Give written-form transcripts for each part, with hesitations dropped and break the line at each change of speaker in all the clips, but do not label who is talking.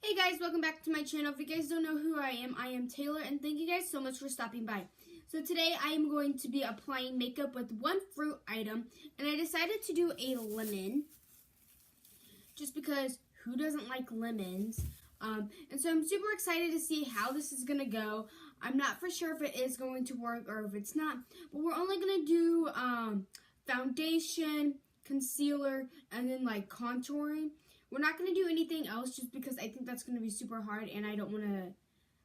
Hey guys, welcome back to my channel. If you guys don't know who I am Taylor, and thank you guys so much for stopping by. So today I am going to be applying makeup with one fruit item, and I decided to do a lemon, just because who doesn't like lemons? And so I'm super excited to see how this is going to go. I'm not for sure if it is going to work or if it's not, but we're only going to do foundation, concealer, and then like contouring. We're not going to do anything else just because I think that's going to be super hard and I don't want to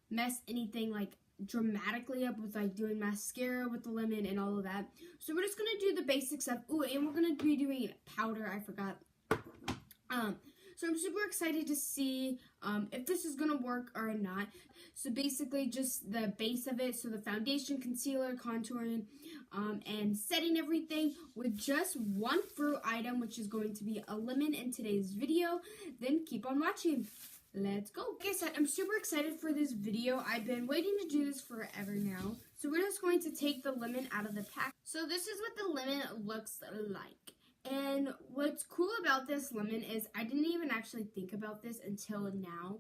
mess anything like dramatically up with like doing mascara with the lemon and all of that. So we're just going to do the basic stuff. Ooh, and we're going to be doing powder. I forgot. So I'm super excited to see if this is going to work or not. So basically just the base of it. So the foundation, concealer, contouring, and setting everything with just one fruit item, which is going to be a lemon in today's video. Then keep on watching. Let's go. Like I said, I'm super excited for this video. I've been waiting to do this forever now. So we're just going to take the lemon out of the pack. So this is what the lemon looks like. And what's cool about this lemon is I didn't even actually think about this until now.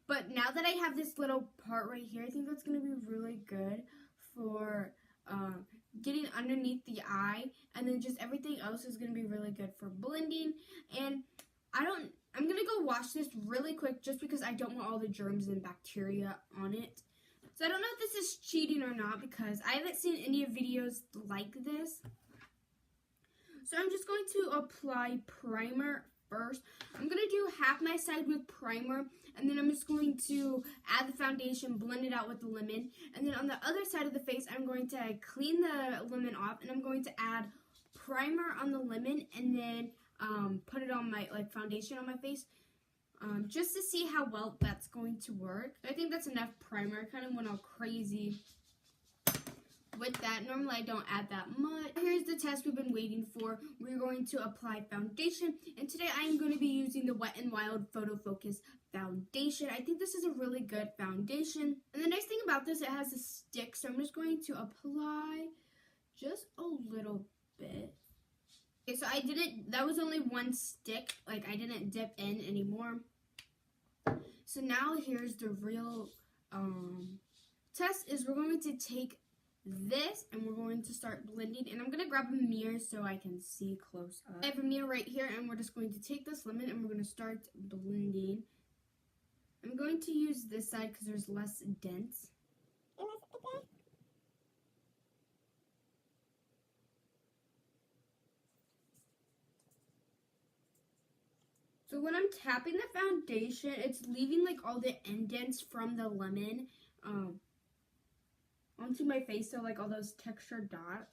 But now that I have this little part right here, I think that's going to be really good for getting underneath the eye. And then just everything else is going to be really good for blending. And I'm going to go wash this really quick just because I don't want all the germs and bacteria on it. So I don't know if this is cheating or not because I haven't seen any videos like this. So I'm just going to apply primer first. I'm going to do half my side with primer, and then I'm just going to add the foundation, blend it out with the lemon. And then on the other side of the face, I'm going to clean the lemon off, and I'm going to add primer on the lemon, and then put it on my foundation on my face, just to see how well that's going to work. I think that's enough primer. I kind of went all crazy with that. Normally I don't add that much. Here's the test we've been waiting for. We're going to apply foundation, and today I am going to be using the Wet n Wild Photo Focus foundation. I think this is a really good foundation, and the nice thing about this, it has a stick, so I'm just going to apply just a little bit. Okay, so that was only one stick, like I didn't dip in anymore. So now here's the real test is we're going to take this and we're going to start blending, and I'm going to grab a mirror so I can see close up. I have a mirror right here, and we're just going to take this lemon and we're going to start blending. I'm going to use this side because there's less dents. So when I'm tapping the foundation, it's leaving like all the indents from the lemon onto my face, so like all those textured dots.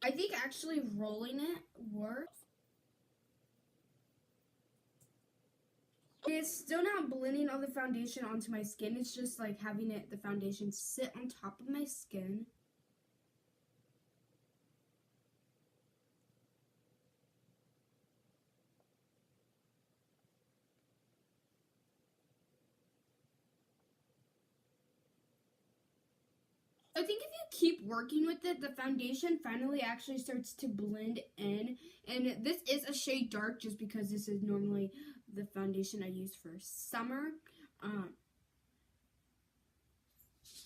I think actually rolling it works. It's still not blending all the foundation onto my skin. It's just like having the foundation sit on top of my skin. I think if you keep working with it, the foundation finally actually starts to blend in. And this is a shade dark just because this is normally the foundation I use for summer.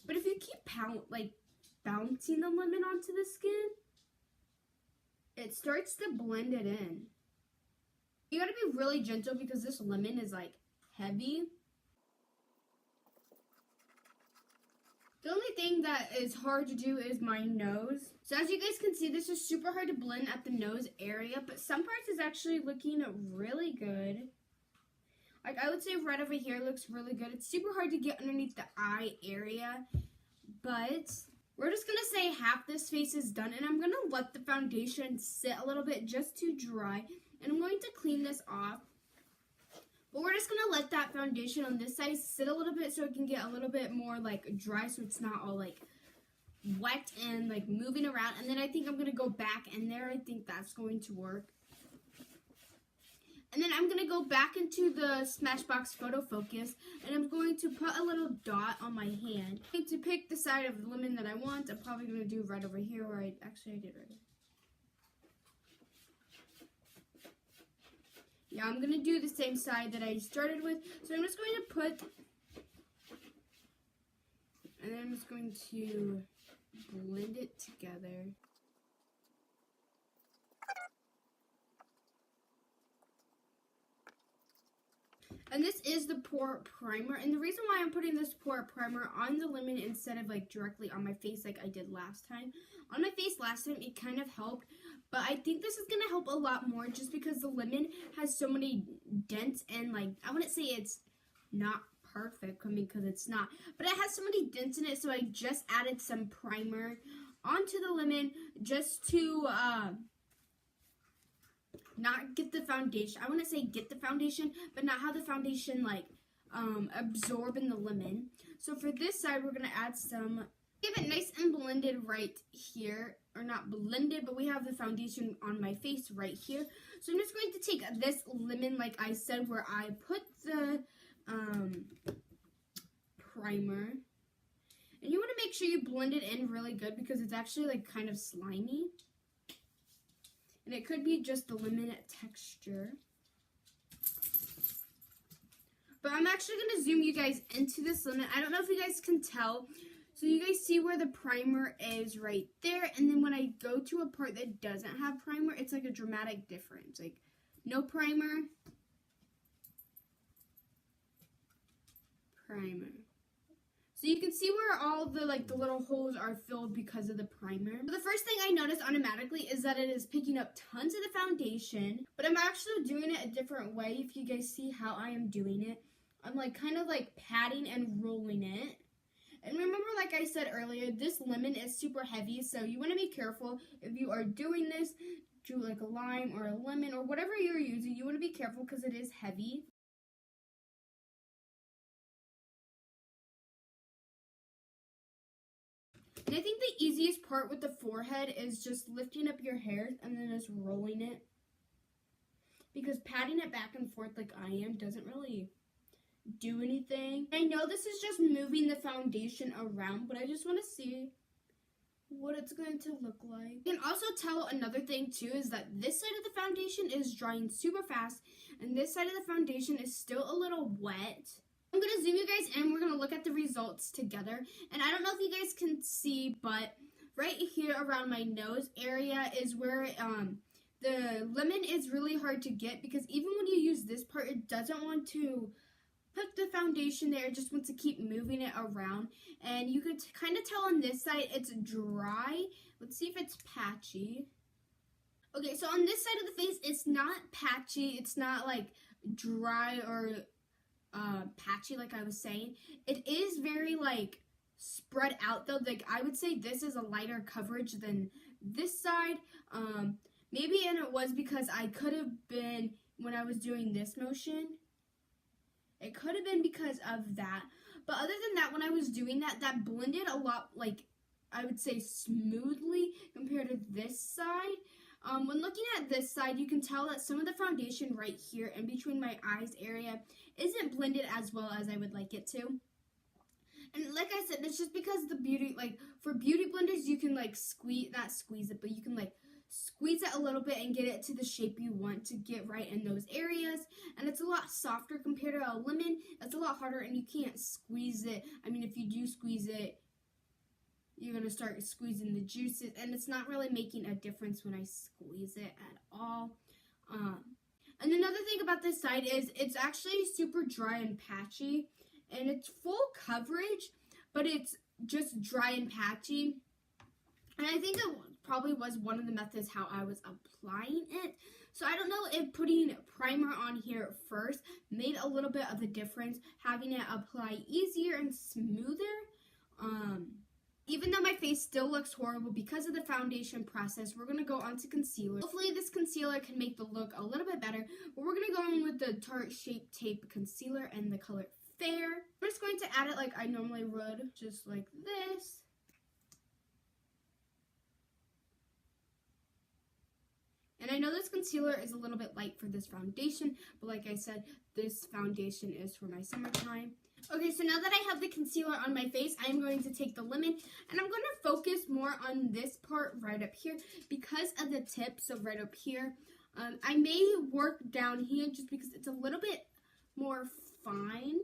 But if you keep bouncing the lemon onto the skin, it starts to blend it in. You gotta be really gentle because this lemon is like heavy. The only thing that is hard to do is my nose. So as you guys can see, this is super hard to blend at the nose area, but some parts is actually looking really good. Like I would say right over here looks really good. It's super hard to get underneath the eye area, but we're just gonna say half this face is done, and I'm gonna let the foundation sit a little bit just to dry, and I'm going to clean this off. But we're just going to let that foundation on this side sit a little bit so it can get a little bit more like dry, so it's not all like wet and like moving around. And then I think I'm going to go back in there. I think that's going to work. And then I'm going to go back into the Smashbox Photo Focus, and I'm going to put a little dot on my hand. I'm going to pick the side of the lemon that I want. I'm probably going to do right over here where I did right here. Yeah, I'm going to do the same side that I started with. So I'm just going to put, and then I'm just going to blend it together. And this is the pore primer. And the reason why I'm putting this pore primer on the lemon instead of like directly on my face like I did last time. On my face last time, it kind of helped. But I think this is going to help a lot more just because the lemon has so many dents. And like, I wouldn't say it's not perfect, I mean, because it's not. But it has so many dents in it, so I just added some primer onto the lemon just to not get the foundation. I wouldn't say get the foundation, but not have the foundation like absorb in the lemon. So for this side, we're going to add some, give it nice and blended right here. Or not blended, but we have the foundation on my face right here. So I'm just going to take this lemon, like I said, where I put the primer. And you want to make sure you blend it in really good because it's actually like kind of slimy. And it could be just the lemon texture. But I'm actually going to zoom you guys into this lemon. I don't know if you guys can tell. So you guys see where the primer is right there. And then when I go to a part that doesn't have primer, it's like a dramatic difference. Like no primer. Primer. So you can see where all the the little holes are filled because of the primer. So the first thing I noticed automatically is that it is picking up tons of the foundation, but I'm actually doing it a different way. If you guys see how I am doing it, I'm like kind of like patting and rolling it. And remember, like I said earlier, this lemon is super heavy, so you want to be careful if you are doing this to like a lime or a lemon or whatever you're using. You want to be careful because it is heavy. And I think the easiest part with the forehead is just lifting up your hairs and then just rolling it. Because patting it back and forth like I am doesn't really do anything. I know this is just moving the foundation around, but I just want to see what it's going to look like. You can also tell another thing too is that this side of the foundation is drying super fast and this side of the foundation is still a little wet. I'm going to zoom you guys in. We're going to look at the results together. And I don't know if you guys can see, but right here around my nose area is where the lemon is really hard to get because even when you use this part, it doesn't want to put the foundation there. It just wants to keep moving it around. And you could kind of tell on this side it's dry. Let's see if it's patchy. Okay, so on this side of the face, it's not patchy. It's not like dry or patchy like I was saying. It is very like spread out though. Like I would say this is a lighter coverage than this side. Maybe and it was because I could have been when I was doing this motion. It could have been because of that. But other than that, when I was doing that, that blended a lot, like I would say smoothly compared to this side. When looking at this side, you can tell that some of the foundation right here in between my eyes area isn't blended as well as I would like it to. And like I said, it's just because the beauty, like for beauty blenders, you can like not squeeze it, but you can like squeeze it a little bit and get it to the shape you want to get right in those areas. And it's a lot softer compared to a lemon. It's a lot harder and you can't squeeze it. I mean, if you do squeeze it, you're going to start squeezing the juices, and it's not really making a difference when I squeeze it at all. And another thing about this side is it's actually super dry and patchy, and it's full coverage, but it's just dry and patchy. And I think it probably was one of the methods how I was applying it. So I don't know if putting primer on here first made a little bit of a difference, having it apply easier and smoother. Even though my face still looks horrible because of the foundation process, we're going to go on to concealer. Hopefully this concealer can make the look a little bit better, but we're going to go in with the Tarte Shape Tape Concealer and the color Fair. I'm just going to add it like I normally would, just like this. And And I know this concealer is a little bit light for this foundation, but like I said, this foundation is for my summertime. Okay, so now that I have the concealer on my face, I'm going to take the lemon, and I'm going to focus more on this part right up here because of the tip, so right up here. I may work down here just because it's a little bit more fine.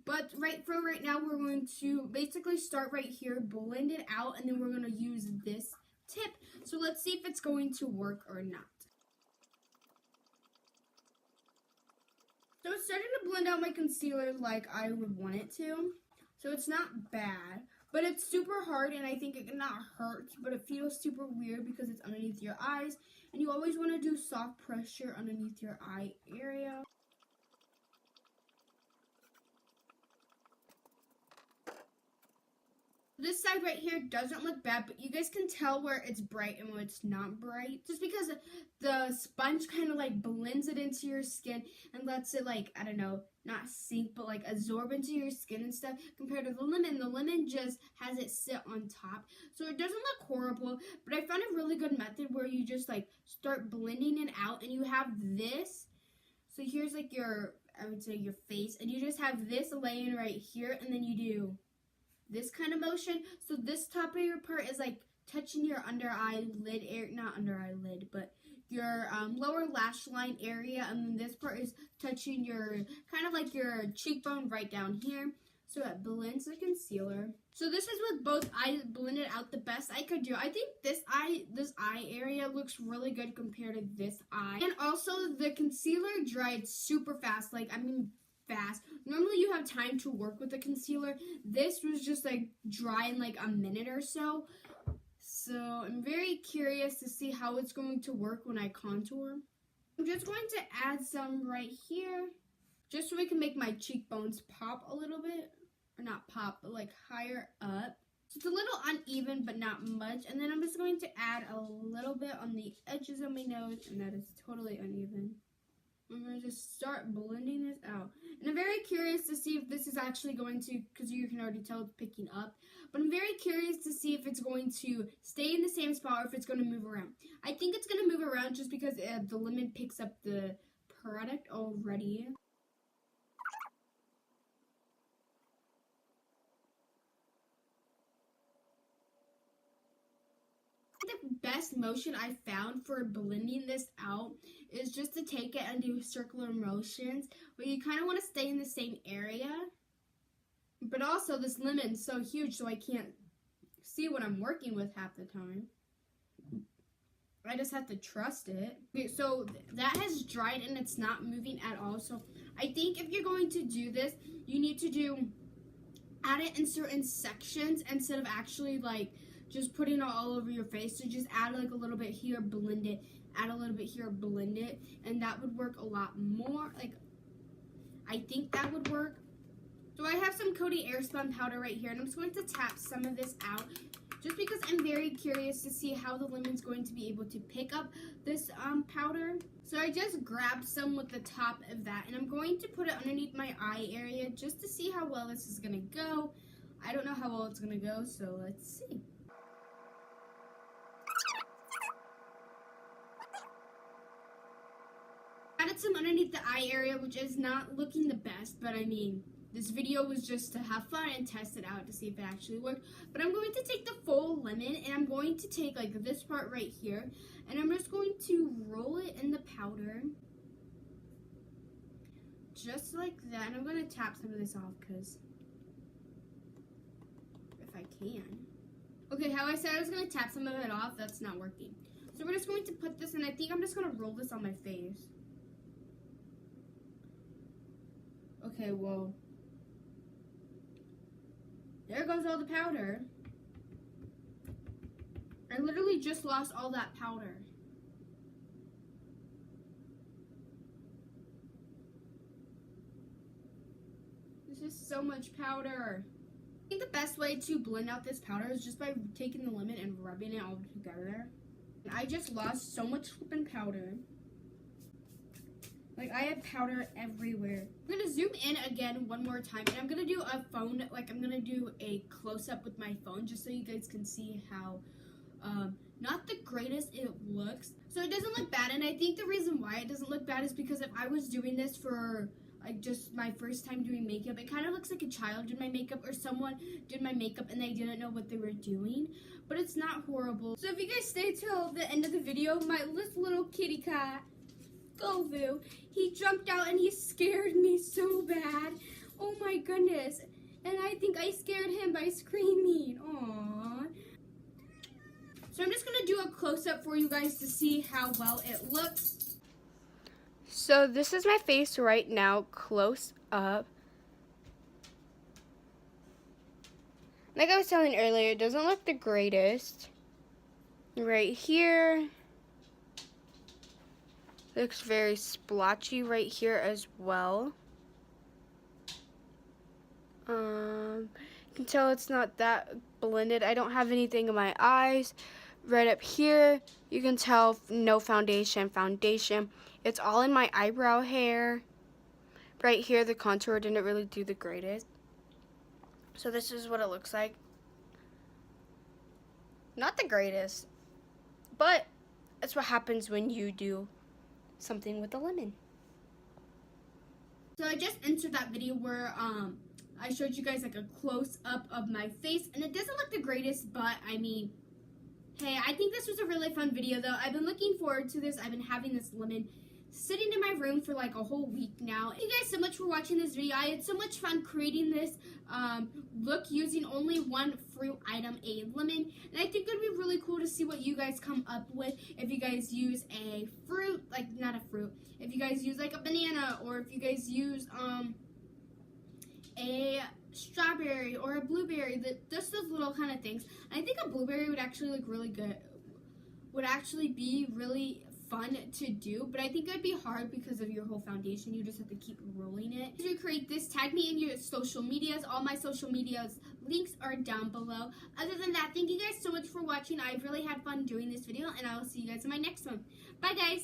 But for right now, we're going to basically start right here, blend it out, and then we're going to use this tip. So let's see if it's going to work or not. So it's starting to blend out my concealer like I would want it to. So it's not bad, but it's super hard, and I think it cannot hurt, but it feels super weird because it's underneath your eyes. And you always want to do soft pressure underneath your eye area. This side right here doesn't look bad, but you guys can tell where it's bright and where it's not bright. Just because the sponge kind of like blends it into your skin and lets it like, I don't know, not sink, but like absorb into your skin and stuff. Compared to the lemon just has it sit on top. So it doesn't look horrible, but I found a really good method where you just like start blending it out and you have this. So here's like your, I would say your face, and you just have this laying right here, and then you do this kind of motion. So this top of your part is like touching your under eyelid area, not under eyelid, but your lower lash line area, and then this part is touching your kind of like your cheekbone right down here. So it blends the concealer. So this is with both eyes blended out the best I could do. I think this eye area looks really good compared to this eye. And also the concealer dried super fast. Like, I mean, fast. Normally you have time to work with the concealer. This was just like dry in like a minute or so. So I'm very curious to see how it's going to work when I contour. I'm just going to add some right here, just so we can make my cheekbones pop a little bit. Or not pop, but like higher up. So it's a little uneven, but not much. And then I'm just going to add a little bit on the edges of my nose, and that is totally uneven. I'm going to just start blending this out. And I'm very curious to see if this is actually going to, because you can already tell it's picking up, but I'm very curious to see if it's going to stay in the same spot or if it's going to move around. I think it's going to move around just because the lemon picks up the product already. The best motion I found for blending this out is just to take it and do circular motions where you kind of want to stay in the same area, but also this lemon's so huge so I can't see what I'm working with half the time. I just have to trust it. Okay, so that has dried and it's not moving at all. So I think if you're going to do this, you need to add it in certain sections instead of actually like just putting it all over your face. So just add like a little bit here, blend it, add a little bit here, blend it, and that would work a lot more. Like, I think that would work. So I have some Coty Airspun powder right here, and I'm just going to tap some of this out just because I'm very curious to see how the lemon's going to be able to pick up this powder. So I just grabbed some with the top of that, and I'm going to put it underneath my eye area just to see how well this is going to go. I don't know how well it's going to go, so let's see. Added some underneath the eye area, which is not looking the best, but I mean, this video was just to have fun and test it out to see if it actually worked. But I'm going to take the full lemon, and I'm going to take like this part right here, and I'm just going to roll it in the powder. Just like that. And I'm going to tap some of this off because if I can. Okay, how I said I was going to tap some of it off, that's not working. So we're just going to put this, and I think I'm just going to roll this on my face. Okay, well, there goes all the powder. I literally just lost all that powder. This is so much powder. I think the best way to blend out this powder is just by taking the lemon and rubbing it all together. And I just lost so much flippin' powder. Like, I have powder everywhere. I'm going to zoom in again one more time. And I'm going to do a phone, like, I'm going to do a close-up with my phone just so you guys can see how not the greatest it looks. So it doesn't look bad, and I think the reason why it doesn't look bad is because if I was doing this for like just my first time doing makeup, it kind of looks like a child did my makeup or someone did my makeup and they didn't know what they were doing, but it's not horrible. So if you guys stay till the end of the video, this little kitty cat, Govu, he jumped out and he scared me so bad. Oh my goodness. And I think I scared him by screaming. Aww. So I'm just going to do a close-up for you guys to see how well it looks. So this is my face right now, close up. Like I was telling earlier, it doesn't look the greatest. Right here. Looks very splotchy right here as well. You can tell it's not that blended. I don't have anything in my eyes. Right up here, you can tell no foundation. It's all in my eyebrow hair. Right here, the contour didn't really do the greatest. So this is what it looks like. Not the greatest, but that's what happens when you do something with a lemon. So I just entered that video where I showed you guys like a close-up of my face, and it doesn't look the greatest, but I mean, hey, I think this was a really fun video though. I've been looking forward to this. I've been having this lemon sitting in my room for like a whole week now. Thank you guys so much for watching this video. I had so much fun creating this look using only one fruit item, a lemon. And I think it would be really cool to see what you guys come up with if you guys use a fruit, like not a fruit, if you guys use like a banana, or if you guys use a strawberry or a blueberry, just those little kind of things. And I think a blueberry would actually look really good, would actually be really fun to do, but I think it'd be hard because of your whole foundation. You just have to keep rolling it. If you create this, tag me in your social medias. All my social medias links are down below. Other than that, thank you guys so much for watching. I've really had fun doing this video, and I will see you guys in my next one. Bye guys.